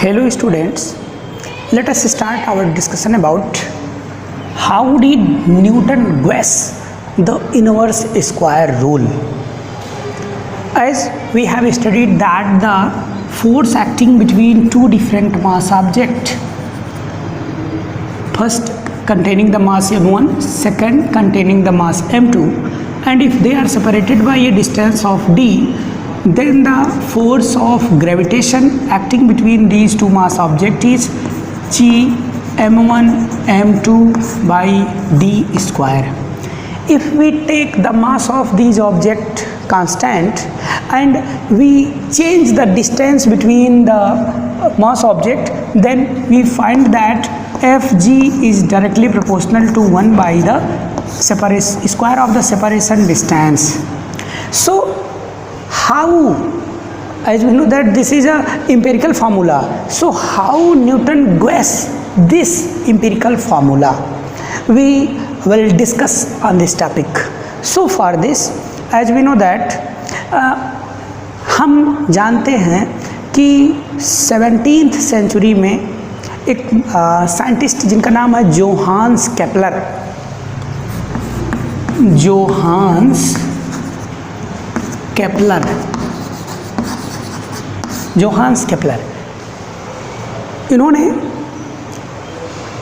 Hello students, let us start our discussion about how did Newton guess the inverse square rule. As we have studied that the force acting between two different mass objects, first containing the mass m1, second containing the mass m2, and if they are separated by a distance of d, then the force of gravitation acting between these two mass objects is g m1 m2 by d square. If we take the mass of these objects constant and we change the distance between the mass object, then we find that Fg is directly proportional to 1 by the square of the separation distance. So how, as we know that this is a empirical formula, so how Newton guessed this empirical formula, we will discuss on this topic. So for this, as we know that हम जानते हैं कि 17th century में एक scientist जिनका नाम है Johannes Kepler, इन्होंने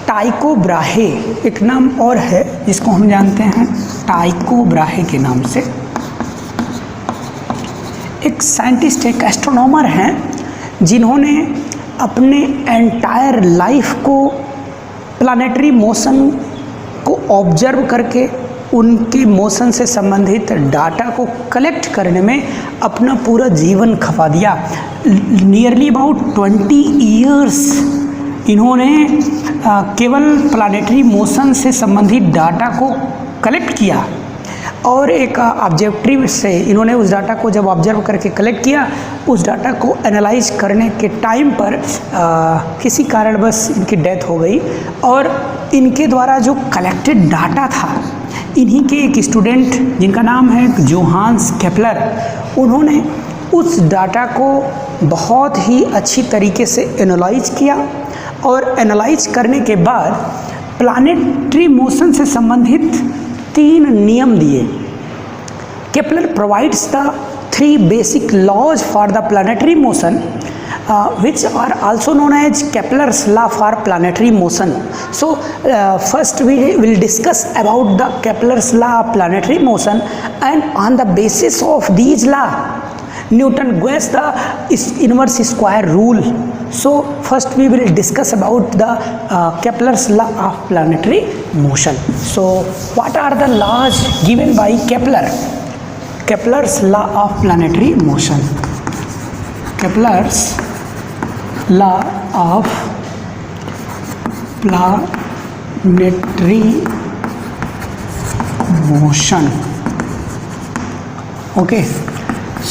टाइको ब्राहे, एक नाम और है जिसको हम जानते हैं टाइको ब्राहे के नाम से, एक साइंटिस्ट, एक एस्ट्रोनॉमर हैं जिन्होंने अपने एंटायर लाइफ को प्लानेटरी मोशन को ऑब्जर्व करके उनके मोशन से संबंधित डाटा को कलेक्ट करने में अपना पूरा जीवन खपा दिया. नियरली अबाउट 20 ईयर्स इन्होंने केवल प्लानेटरी मोशन से संबंधित डाटा को कलेक्ट किया और एक ऑब्जेक्टिव से इन्होंने उस डाटा को जब ऑब्जर्व करके कलेक्ट किया, उस डाटा को एनालाइज करने के टाइम पर किसी कारणवश इनकी डेथ हो गई और इनके द्वारा जो कलेक्टेड डाटा था, इन्हीं के एक स्टूडेंट जिनका नाम है जोहान्स केपलर, उन्होंने उस डाटा को बहुत ही अच्छी तरीके से एनालाइज किया और एनालाइज करने के बाद प्लानेटरी मोशन से संबंधित 3 नियम दिए. Kepler provides the 3 basic laws for the planetary motion which are also known as Kepler's law for planetary motion. So first we will discuss about the Kepler's law of planetary motion, and on the basis of these law Newton guessed the inverse square rule. So first we will discuss about the Kepler's law of planetary motion. So what are the laws given by Kepler? Kepler's law of planetary motion. Kepler's law of planetary motion. Okay,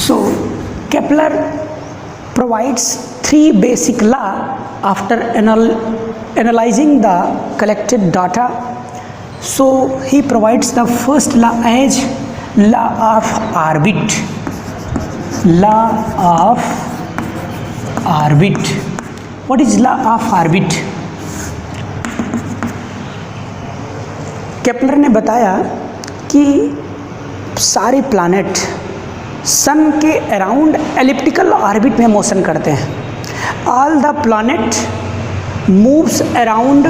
so Kepler provides 3 basic law after analyzing the collected data. So he provides the first law as law of orbit. What is law of orbit? Kepler ने बताया कि सारे planet sun के around elliptical orbit में motion करते हैं. All the planet moves around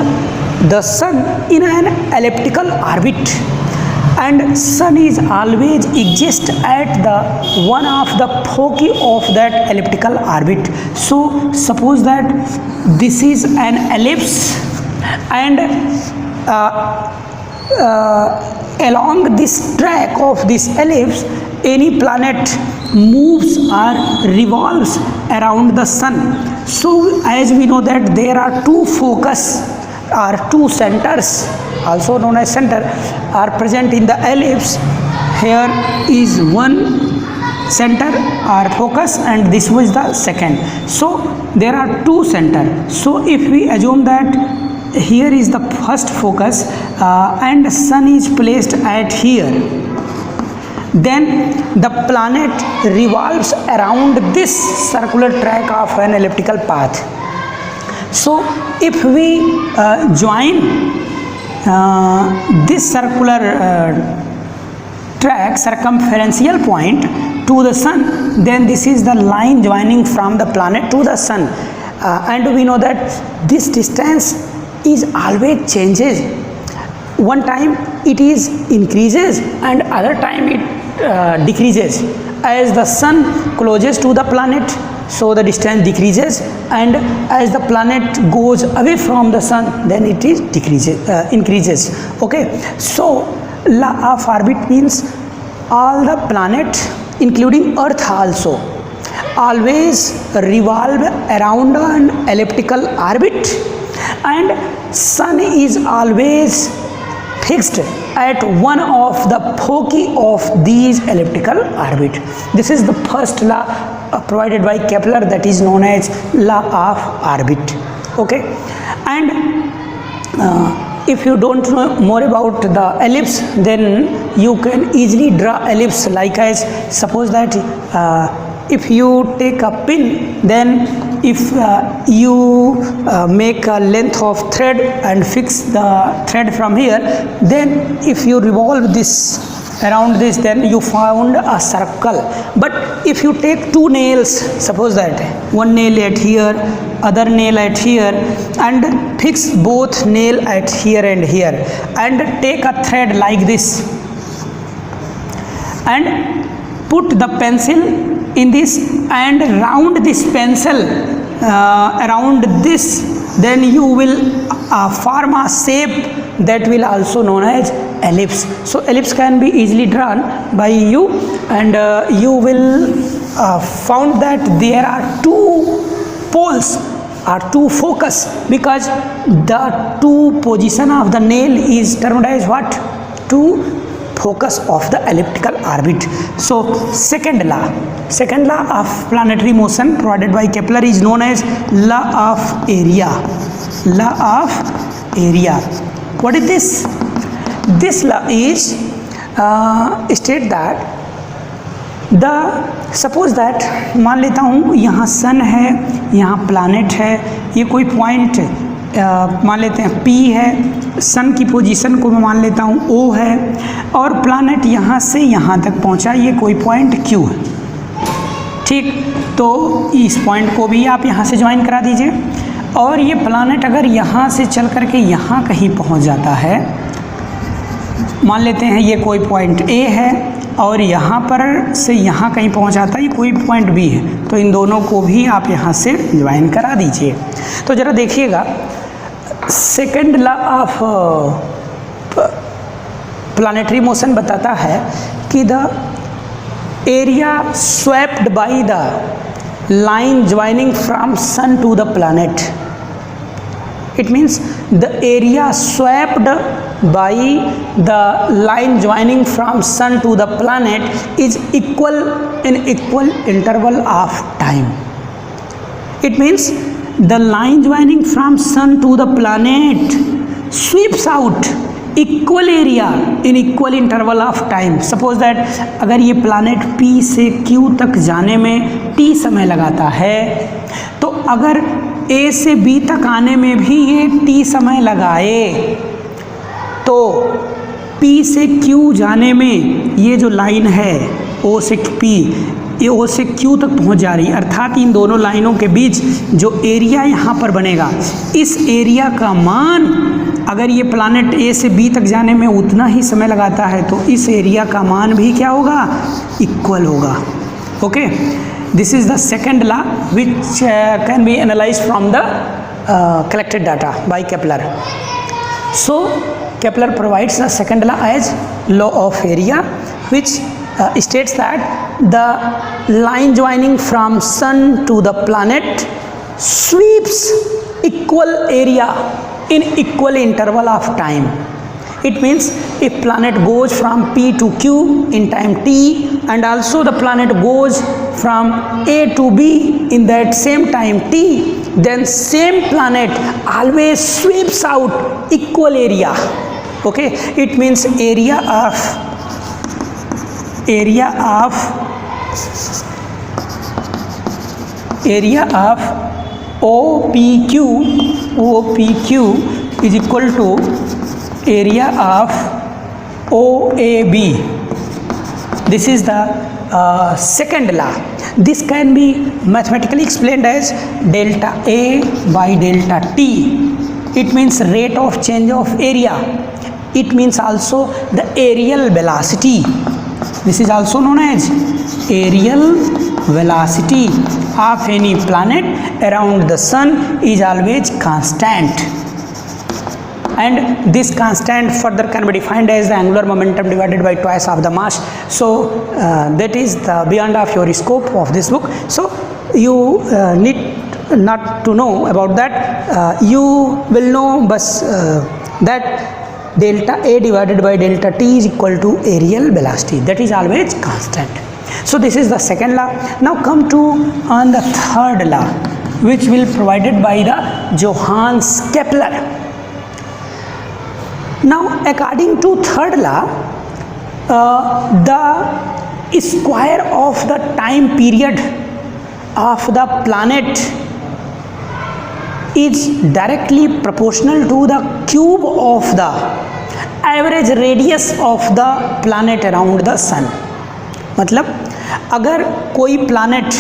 the sun in an elliptical orbit and sun is always exist at the one of the foci of that elliptical orbit. So suppose that this is an ellipse and along this track of this ellipse any planet moves or revolves around the sun. So as we know that there are 2 focus or 2 centers, also known as center, are present in the ellipse. Here is one center or focus and this was the second. So there are 2 center. So if we assume that here is the first focus and sun is placed at here, then the planet revolves around this circular track of an elliptical path. So if we join this circular track, circumferential point to the sun, then this is the line joining from the planet to the sun, and we know that this distance is always changes. One time it is increases and other time it decreases. As the sun closes to the planet, so the distance decreases, and as the planet goes away from the sun, then it is increases. Okay, so law of orbit means all the planet, including earth also, always revolve around an elliptical orbit, and sun is always fixed at one of the foci of these elliptical orbit. This is the first law provided by Kepler, that is known as law of orbit. Okay, and if you don't know more about the ellipse, then you can easily draw ellipse like as, suppose that if you take a pin, then if you make a length of thread and fix the thread from here, then if you revolve this around this, then you found a circle. But if you take two nails, suppose that one nail at here, other nail at here, and fix both nail at here and here, and take a thread like this and put the pencil in this and round this pencil around this, then you will form a shape that will also known as ellipse. So ellipse can be easily drawn by you, and you will found that there are two poles or two focus, because the two position of the nail is termed as what? Two focus of the elliptical orbit. So second law of planetary motion provided by Kepler is known as law of area. Law of area. What is this? This law is state that suppose that मान लेता हूँ यहाँ सन है, यहाँ planet है, ये कोई point मान लेते हैं P है, सन की पोजीशन को मैं मान लेता हूँ O है, और प्लानट यहाँ से यहाँ तक पहुँचा, ये कोई पॉइंट Q है। ठीक, तो इस पॉइंट को भी आप यहाँ से ज्वाइन करा दीजिए, और ये प्लानट अगर यहाँ से चल करके यहाँ कहीं पहुँच जाता है, मान लेते हैं ये कोई पॉइंट A है और यहाँ पर से यहाँ कहीं पहुँच जाता है, ये कोई पॉइंट B है, तो इन दोनों को भी आप यहाँ से ज्वाइन करा दीजिए। तो ज़रा देखिएगा, second law of planetary motion बताता है कि the area swept by the line joining from sun to the planet, it means the area swept by the line joining from sun to the planet is equal in equal interval of time. It means the line joining from sun to the planet sweeps out equal area in equal interval of time. Suppose that अगर ये planet P से Q तक जाने में T समय लगाता है, तो अगर A से B तक आने में भी ये T समय लगाए, तो P से Q जाने में ये जो लाइन है O से P, ये O से Q तक पहुंच जा रही है, अर्थात इन दोनों लाइनों के बीच जो एरिया यहाँ पर बनेगा, इस एरिया का मान, अगर ये प्लानट A से B तक जाने में उतना ही समय लगाता है, तो इस एरिया का मान भी क्या होगा? इक्वल होगा। Okay, this is the second law which can be analyzed from the collected data by Kepler. So Kepler provides the second law as law of area, which states that the line joining from sun to the planet sweeps equal area in equal interval of time. It means if planet goes from P to Q in time T, and also the planet goes from A to B in that same time T, then same planet always sweeps out equal area. Okay, it means area of OPQ is equal to area of OAB. This is the second law. This can be mathematically explained as delta A by delta T. It means rate of change of area. It means also the aerial velocity. This is also known as aerial velocity of any planet around the sun is always constant, and this constant further can be defined as the angular momentum divided by twice of the mass. So that is the beyond of your scope of this book, so you need not to know about that. You will know that delta A divided by delta T is equal to aerial velocity, that is always constant. So this is the second law. Now come to on the third law, which will provided by the Johannes Kepler. Now according to third law, the square of the time period of the planet is directly proportional to the cube of the average radius of the planet around the sun. मतलब अगर कोई planet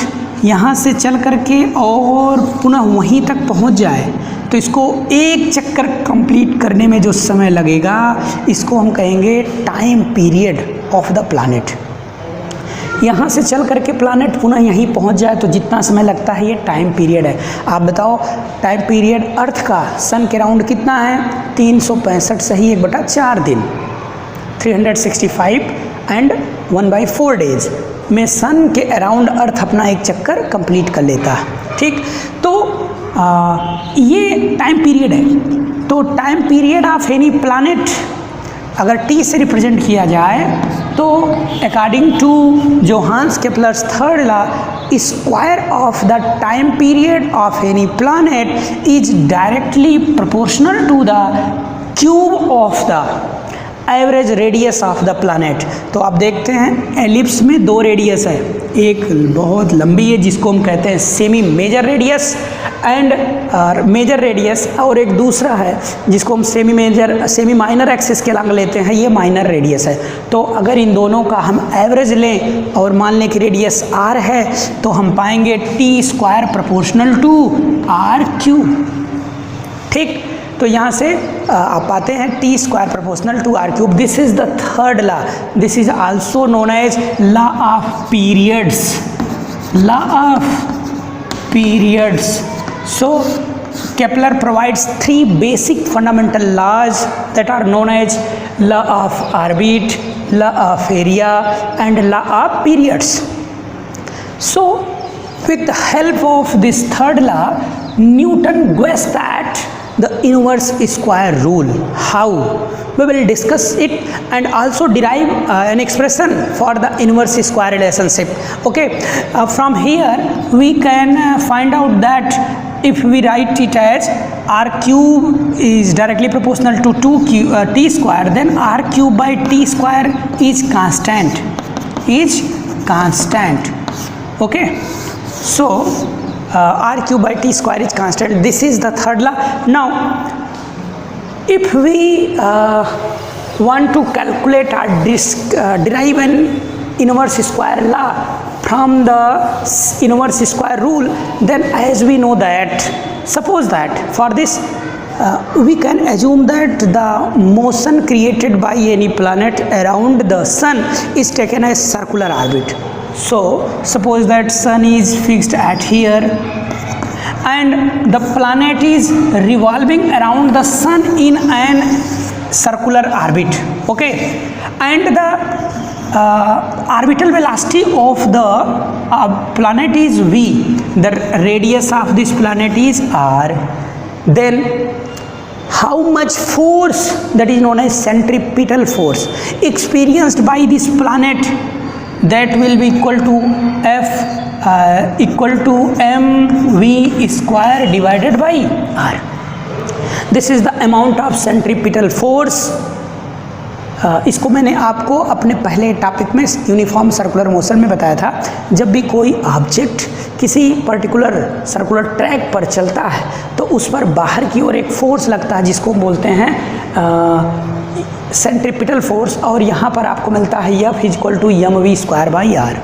यहाँ से चल करके और पुनः वहीं तक पहुँच जाए तो इसको एक चक्कर कंप्लीट करने में जो समय लगेगा इसको हम कहेंगे time period of the planet. यहाँ से चल करके प्लानेट पुनः यहीं पहुँच जाए तो जितना समय लगता है ये टाइम पीरियड है। आप बताओ टाइम पीरियड अर्थ का सन के राउंड कितना है? 365 सही 1/4 दिन, 365 एंड 1/4 डेज में सन के अराउंड अर्थ अपना एक चक्कर कंप्लीट कर लेता है। ठीक, तो ये टाइम पीरियड है। तो time period of any planet अगर टी से रिप्रेजेंट किया जाए तो according to Johannes Kepler's third law, square of the time period of any planet is directly proportional to the cube of the average radius of the planet. तो आप देखते हैं ellipse में दो रेडियस है, एक बहुत लंबी है जिसको हम कहते हैं semi major radius and major radius, और एक दूसरा है जिसको हम सेमी माइनर एक्सिस के अलग लेते हैं, ये माइनर रेडियस है। तो अगर इन दोनों का हम एवरेज लें और मान लें कि रेडियस r है तो हम पाएंगे T square proportional to r cube. ठीक, तो यहाँ से आप पाते हैं T square proportional to r cube. This is the third law, this is also known as law of periods, law of periods. So Kepler provides three basic fundamental laws that are known as law of orbit, law of area and law of periods. So with the help of this third law, Newton guessed that the inverse square rule. How? We will discuss it and also derive an expression for the inverse square relationship. Okay, from here we can find out that if we write it as r cube is directly proportional to t square, then r cube by t square is constant, okay. So r cube by t square is constant. This is the third law. Now if we want to calculate or derive an inverse square law from the inverse square rule, then as we know that, suppose that for this we can assume that the motion created by any planet around the sun is taken as circular orbit. So suppose that sun is fixed at here and the planet is revolving around the sun in an circular orbit, okay, and the orbital velocity of the planet is v, the radius of this planet is r, then how much force, that is known as centripetal force, experienced by this planet, that will be equal to F equal to mv square divided by r. This is the amount of centripetal force इसको मैंने आपको अपने पहले topic में uniform circular motion में बताया था। जब भी कोई ऑब्जेक्ट किसी पर्टिकुलर सर्कुलर ट्रैक पर चलता है तो उस पर बाहर की ओर एक फोर्स लगता है जिसको बोलते हैं सेंट्रीपिटल फोर्स, और यहाँ पर आपको मिलता है F इक्वल टू mv²/r।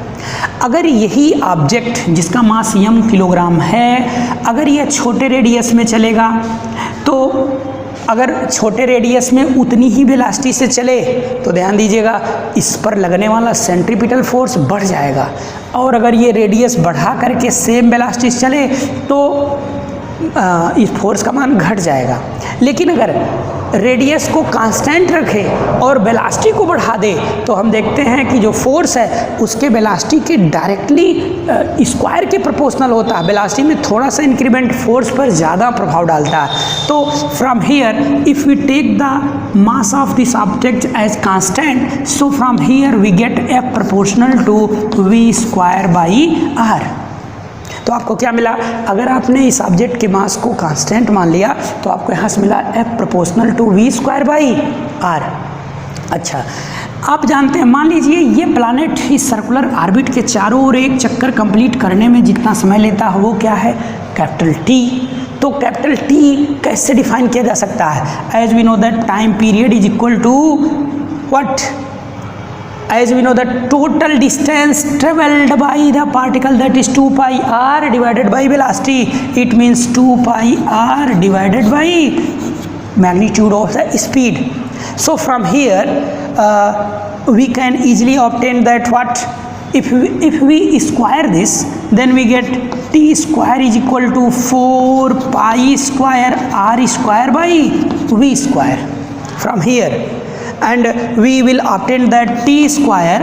अगर यही ऑब्जेक्ट जिसका मास m किलोग्राम है, अगर यह छोटे रेडियस में चलेगा तो अगर छोटे रेडियस में उतनी ही वेलोसिटी से चले तो ध्यान दीजिएगा इस पर लगने वाला सेंट्रीपिटल फोर्स बढ़ जाएगा, और अगर ये रेडियस बढ़ा करके सेम वेलोसिटी से चले तो इस फोर्स का मान घट जाएगा। लेकिन अगर रेडियस को कांस्टेंट रखे और वेलोसिटी को बढ़ा दे तो हम देखते हैं कि जो फोर्स है उसके वेलोसिटी के डायरेक्टली स्क्वायर के प्रोपोर्शनल होता है। वेलोसिटी में थोड़ा सा इंक्रीमेंट फोर्स पर ज़्यादा प्रभाव डालता है। तो from here if we take the mass of this object as constant, so from here we get F proportional to v²/r। तो आपको क्या मिला? अगर आपने इस ऑब्जेक्ट के मास को कांस्टेंट मान लिया तो आपको यहाँ से मिला F प्रोपोर्शनल टू v²/r। अच्छा, आप जानते हैं, मान लीजिए ये प्लैनेट इस सर्कुलर ऑर्बिट के चारों ओर एक चक्कर कंप्लीट करने में जितना समय लेता है वो क्या है? Capital T। तो कैपिटल T कैसे डिफाइन किया जा सकता है? As we know that time period is equal to what? As we know the total distance traveled by the particle, that is 2πr divided by velocity. It means 2πr divided by magnitude of the speed. So from here we can easily obtain that what? If we square this, then we get t square is equal to 4π²r² by v². From here, and we will obtain that t square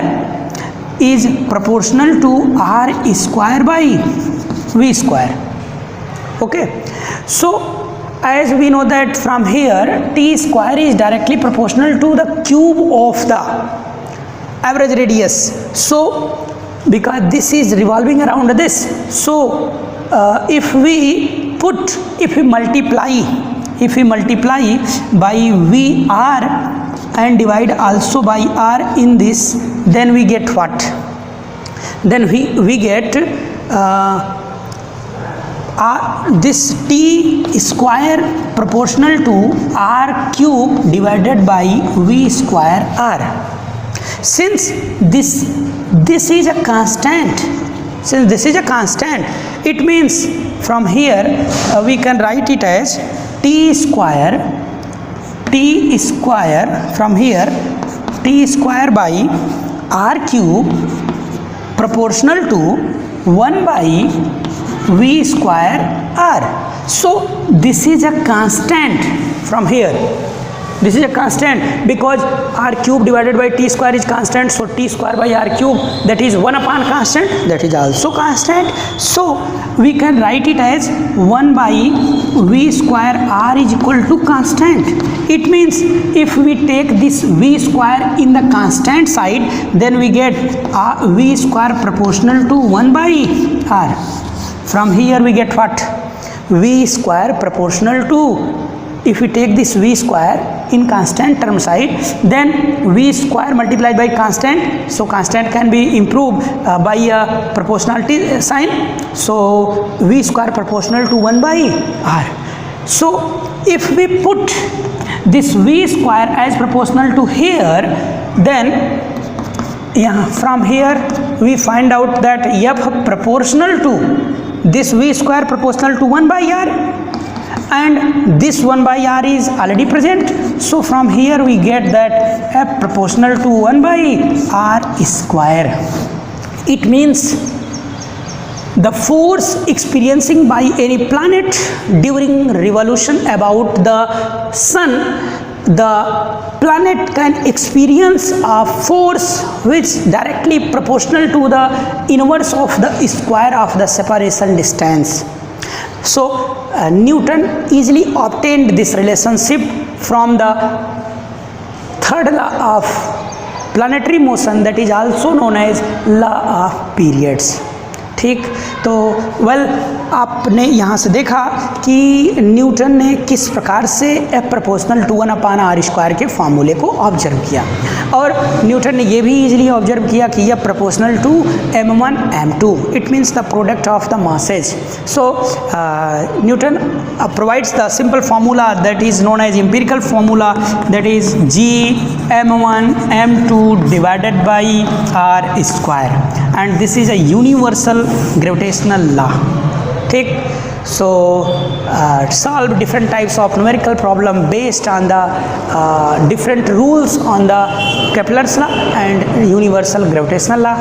is proportional to r²/v². Okay, so as we know that from here t square is directly proportional to the cube of the average radius. So because this is revolving around this, so if we multiply by vr and divide also by r in this, then we get what? Then we get this t square proportional to r³ divided by v²r. Since this is a constant, it means from here we can write it as t square from here t square by r³ proportional to 1/v²r. So this is a constant. From here this is a constant because r³ divided by t square is constant, so t square by r³, that is 1 upon constant, that is also constant. So we can write it as 1/v²r is equal to constant. It means if we take this v² in the constant side, then we get v² proportional to 1/r. From here we get what? v² proportional to, if we take this v² in constant term side, then v² multiplied by constant, so constant can be improved by a proportionality sign, so v² proportional to 1/r. So if we put this v² as proportional to here, then from here we find out that F proportional to this v² proportional to 1/r, and this 1/r is already present, so from here we get that F proportional to 1/r². It means the force experiencing by any planet during revolution about the sun, the planet can experience a force which directly proportional to the inverse of the square of the separation distance. So Newton easily obtained this relationship from the third law of planetary motion, that is also known as law of periods. ठीक, तो आपने यहाँ से देखा कि Newton ने किस प्रकार से F प्रोपोर्शनल टू 1/r² के फार्मूले को ऑब्जर्व किया, और न्यूटन ने ये भी इजीली ऑब्जर्व किया कि यह proportional to m1 m2, it means the product of the masses. So Newton provides the simple formula that is known as empirical formula, that is G m1 m2 divided by r square, and this is a universal gravitational law. ठीक, so solve different types of numerical problem based on the different rules on the Kepler's law and universal gravitational law.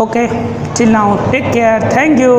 Okay, till now take care, thank you.